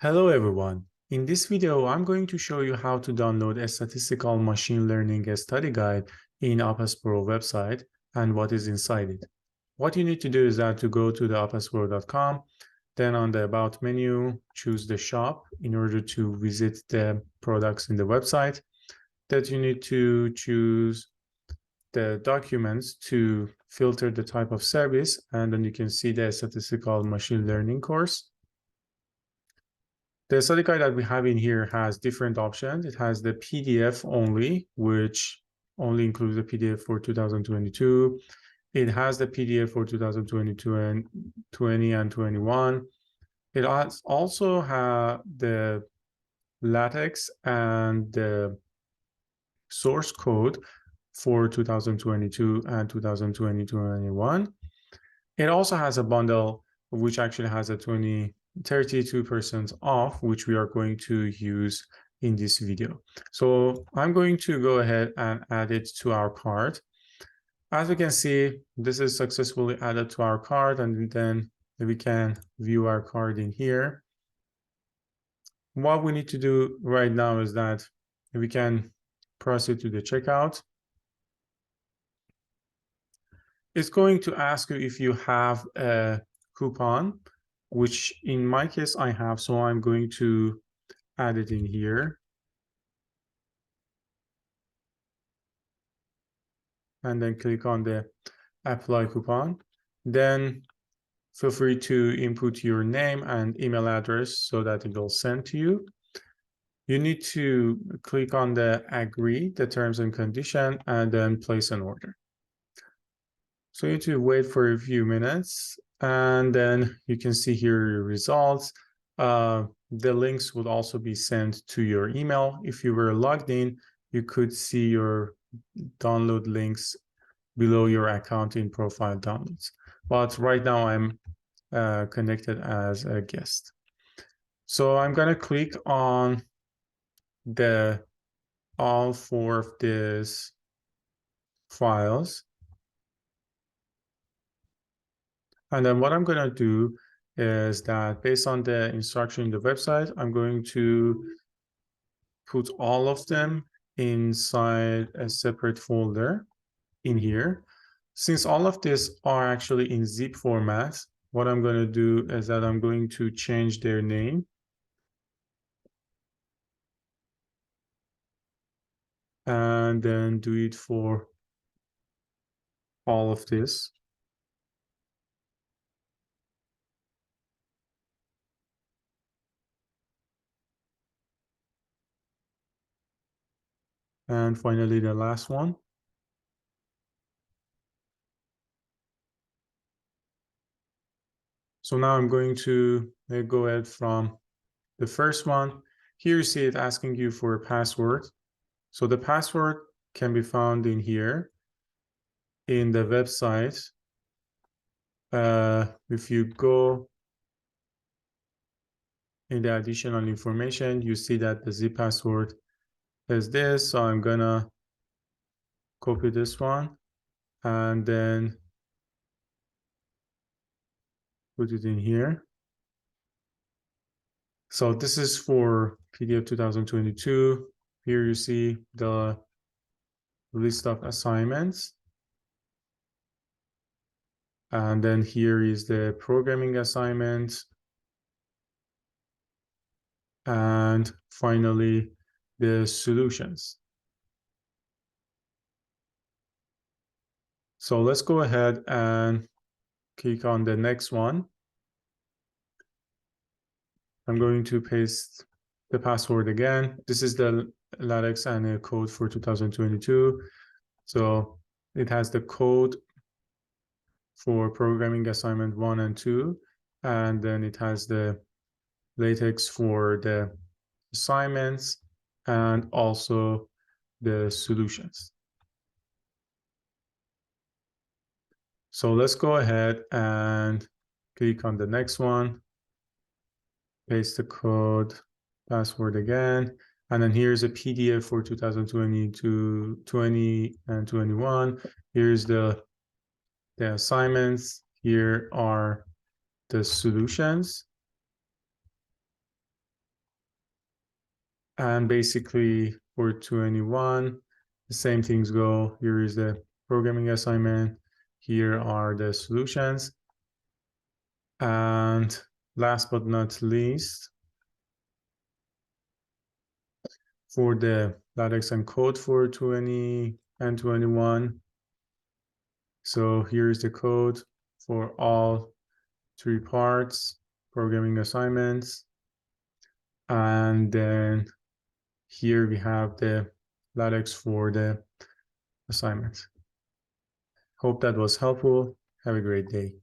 Hello everyone. In this video, I'm going to show you how to download a statistical machine learning study guide in Apas Pro website and what is inside it. What you need to do is that to go to the apaspro.com, then on the About menu, choose the shop in order to visit the products in the website. That you need to choose the documents to filter the type of service, and then you can see the statistical machine learning course. The study guide that we have in here has different options. It has the PDF only, which only includes the PDF for 2022. It has the PDF for 2022 and 20 and 21. It also has the LaTeX and the source code for 2022 and 2021. It also has a bundle which actually has a 32% off, which we are going to use in this video. So I'm going to go ahead and add it to our cart. As we can see, this is successfully added to our cart, and then we can view our cart in here. What we need to do right now is that we can proceed to the checkout. It's going to ask you if you have a coupon, which in my case I have, so I'm going to add it in here. And then click on the apply coupon. Then feel free to input your name and email address so that it will send to you. You need to click on the agree, the terms and condition, and then place an order. So you need to wait for a few minutes, and then you can see here your results. The links would also be sent to your email. If you were logged in, you could see your download links below your account in profile downloads. But right now I'm connected as a guest. So I'm going to click on all four of these files. And then what I'm going to do is that based on the instruction in the website, I'm going to put all of them inside a separate folder in here. Since all of these are actually in zip format, what I'm going to do is that I'm going to change their name. And then do it for all of this. And finally, the last one. So now I'm going to go ahead from the first one. Here you see it asking you for a password. So the password can be found in here in the website. If you go in the additional information, you see that the zip password is this. So I'm gonna copy this one and then put it in here. So this is for PDF 2022. Here you see the list of assignments. And then here is the programming assignment. And finally, the solutions. So let's go ahead and click on the next one. I'm going to paste the password again. This is the LaTeX and the code for 2022. So it has the code for programming assignment 1 and 2, and then it has the LaTeX for the assignments and also the solutions. So let's go ahead and click on the next one, paste the code, password again, and then here's a PDF for 2022, 20 and 21. Here's the assignments. Here are the solutions. And basically for 21, the same things go. Here is the programming assignment. Here are the solutions. And last but not least, for the LaTeX and code for 20 and 21. So here's the code for all 3 parts, programming assignments. And then here we have the LaTeX for the assignments. Hope that was helpful. Have a great day.